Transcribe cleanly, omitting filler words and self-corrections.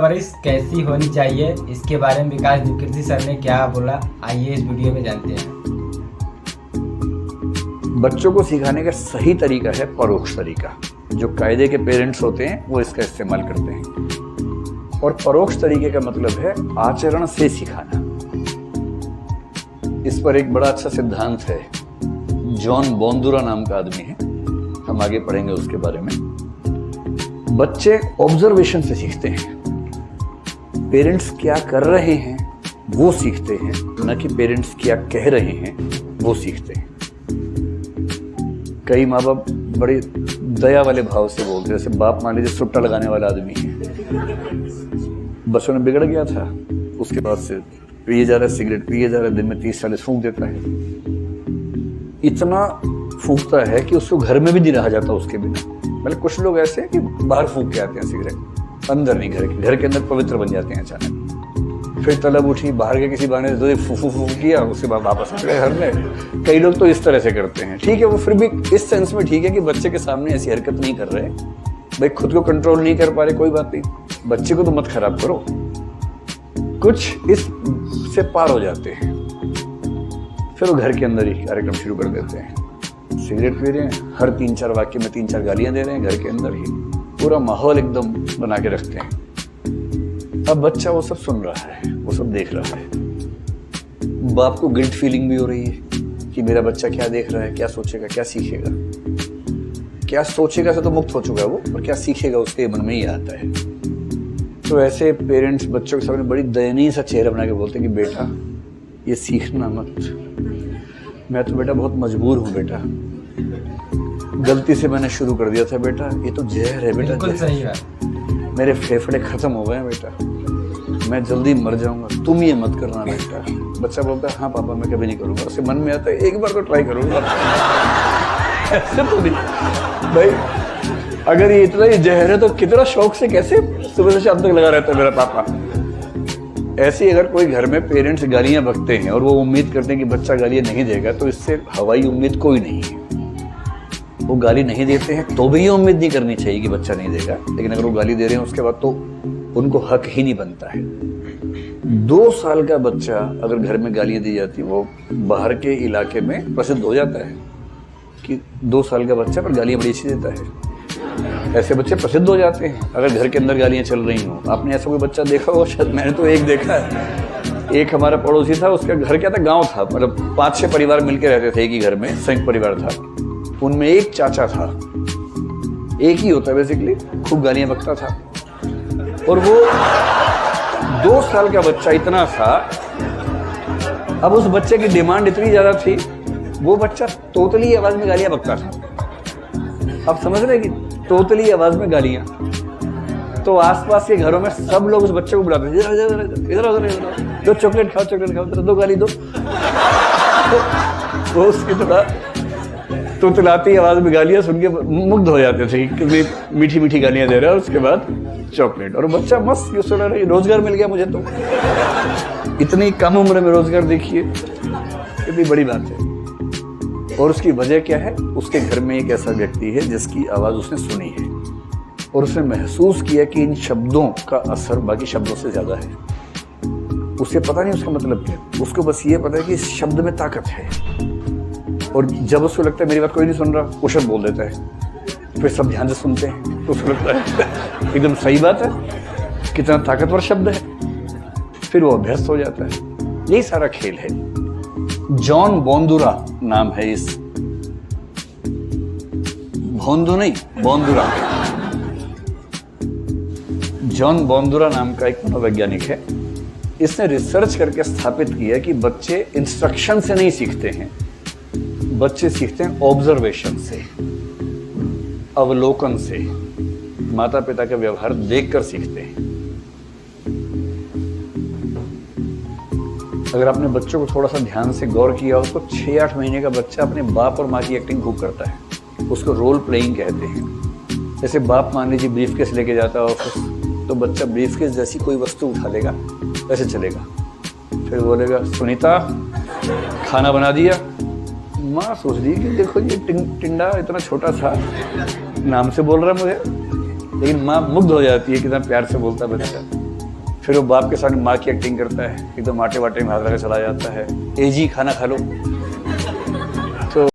परवरिश कैसी होनी चाहिए, इसके बारे में विकास विकृति सर ने क्या बोला, आइए इस वीडियो में जानते हैं। बच्चों को सिखाने का सही तरीका है परोक्ष तरीका। जो कायदे के पेरेंट्स होते हैं वो इसका इस्तेमाल करते हैं। और परोक्ष तरीके का मतलब है आचरण से सिखाना। इस पर एक बड़ा अच्छा सिद्धांत है। जॉन बोंदुरा नाम का आदमी है, हम आगे पढ़ेंगे उसके बारे में। बच्चे ऑब्जर्वेशन से सीखते हैं। पेरेंट्स क्या कर रहे हैं वो सीखते हैं, न कि पेरेंट्स क्या कह रहे हैं वो सीखते हैं। कई माँ बाप बड़े दया वाले भाव से बोलते हैं। जैसे बाप मान लीजिए सुट्टा लगाने वाला आदमी है, बच्चों ने बिगड़ गया था, उसके बाद से पिए जा रहा है, सिगरेट पिए जा रहा है, दिन में 30-40 फूंक देता है। इतना फूंकता है कि उसको घर में भी नहीं रहा जाता उसके बिना। मतलब कुछ लोग ऐसे हैं कि बाहर फूंक के आते हैं सिगरेट, अंदर नहीं, घर के अंदर पवित्र बन जाते हैं अचानक। फिर तलब उठी, बाहर के किसी बहाने से फू किया, उसके बाद वापस आ गए घर में। कई लोग तो इस तरह से करते हैं। ठीक है, वो फिर भी इस सेंस में ठीक है कि बच्चे के सामने ऐसी हरकत नहीं कर रहे। भाई खुद को कंट्रोल नहीं कर पा रहे, कोई बात नहीं, बच्चे को तो मत खराब करो। कुछ इस से पार हो जाते हैं, फिर वो घर के अंदर ही कार्यक्रम शुरू कर देते हैं। सिगरेट पी रहे हैं, हर 3-4 वाक्य में 3-4 गालियां दे रहे हैं, घर के अंदर ही पूरा माहौल एकदम बना के रखते हैं। अब बच्चा वो सब सुन रहा है, वो सब देख रहा है। बाप को गिल्ट फीलिंग भी हो रही है कि मेरा बच्चा क्या देख रहा है, क्या सोचेगा, क्या सीखेगा। क्या सोचेगा से तो मुक्त हो चुका है वो, और क्या सीखेगा उसके मन में ही आता है। तो ऐसे पेरेंट्स बच्चों के सामने बड़ी दयनीय सा चेहरा बना के बोलते हैं कि बेटा ये सीखना मत, मैं तो बेटा बहुत मजबूर हूँ बेटा, गलती से मैंने शुरू कर दिया था बेटा, ये तो जहर है बेटा, बिल्कुल सही है, मेरे फेफड़े खत्म हो गए हैं बेटा, मैं जल्दी मर जाऊंगा, तुम ये मत करना बेटा। बच्चा बोलता है हाँ पापा मैं कभी नहीं करूंगा। उसके मन में आता है एक बार तो ट्राई करूंगा। ऐसे तो नहीं भाई, अगर ये इतना ही जहर है तो कितना शौक से कैसे सुबह से शाम तक लगा रहता है मेरा पापा। ऐसे अगर कोई घर में पेरेंट्स गालियां बकते हैं और वो उम्मीद करते हैं कि बच्चा गालियां नहीं देगा, तो इससे हवाई उम्मीद कोई नहीं है। वो गाली नहीं देते हैं तो भी ये उम्मीद नहीं करनी चाहिए कि बच्चा नहीं देगा, लेकिन अगर वो गाली दे रहे हैं उसके बाद तो उनको हक ही नहीं बनता है। 2 साल का बच्चा अगर घर में गालियां दी जाती, वो बाहर के इलाके में प्रसिद्ध हो जाता है कि 2 साल का बच्चा पर गालियां बड़ी अच्छी देता है। ऐसे बच्चे प्रसिद्ध हो जाते हैं अगर घर के अंदर गालियां चल रही हों। आपने ऐसा कोई बच्चा देखा हो? शायद मैंने तो एक देखा है। एक हमारा पड़ोसी था, उसका घर क्या था, गाँव था, मतलब 5-6 परिवार मिलकर रहते थे एक ही घर में, संयुक्त परिवार था। उनमें एक चाचा था, एक ही होता है बेसिकली, खूब गालियां बकता था। और वो 2 साल का बच्चा इतना था, अब उस बच्चे की डिमांड इतनी ज्यादा थी, वो बच्चा तोतली आवाज में गालियां बकता था। आप समझ रहे हैं कि तोतली आवाज में गालियां। तो आसपास के घरों में सब लोग उस बच्चे को बुलाते थे, इधर तो चॉकलेट खाओ, दो गाली दो। तो उसकी थोड़ा तुतलाती आवाज में गालियां सुन के मुग्ध हो जाते थे कि मीठी मीठी गालियां दे रहा है, उसके बाद चॉकलेट। और बच्चा मस्त सोच रहा है रोजगार मिल गया मुझे तो। इतनी कम उम्र में रोजगार, देखिए कितनी बड़ी बात है। और उसकी वजह क्या है? उसके घर में एक ऐसा व्यक्ति है जिसकी आवाज उसने सुनी है और उसने महसूस किया कि इन शब्दों का असर बाकी शब्दों से ज्यादा है। उसे पता नहीं उसका मतलब क्या, उसको बस ये पता है कि इस शब्द में ताकत है। और जब उसको लगता है मेरी बात कोई नहीं सुन रहा, वो शब्द बोल देता है। फिर सब ध्यान से सुनते हैं तो उसको लगता है एकदम सही बात है, कितना ताकतवर शब्द है। फिर वो अभ्यस्त हो जाता है। यही सारा खेल है। जॉन बोंदुरा नाम है इस, भोंदू नहीं, बोंदुरा। जॉन बोंदुरा नाम का एक मनोवैज्ञानिक है। इसने रिसर्च करके स्थापित किया कि बच्चे इंस्ट्रक्शन से नहीं सीखते हैं, बच्चे सीखते हैं ऑब्जर्वेशन से, अवलोकन से। माता पिता का व्यवहार देखकर सीखते हैं। अगर आपने बच्चों को थोड़ा सा ध्यान से गौर किया हो तो 6-8 महीने का बच्चा अपने बाप और माँ की एक्टिंग खूब करता है। उसको रोल प्लेइंग कहते हैं। जैसे बाप मान लीजिए ब्रीफकेस लेके जाता है ऑफिस, तो बच्चा ब्रीफकेस जैसी कोई वस्तु उठा लेगा, वैसे चलेगा। फिर बोलेगा सुनीता खाना बना दिया। माँ सोच रही कि देखो ये टिंडा इतना छोटा था, नाम से बोल रहा है मुझे, लेकिन माँ मुग्ध हो जाती है कितना प्यार से बोलता है बच्चा। फिर वो बाप के सामने माँ की एक्टिंग करता है, एकदम आटे वाटे में हाथ लगा चला जाता है, एजी खाना खा लो।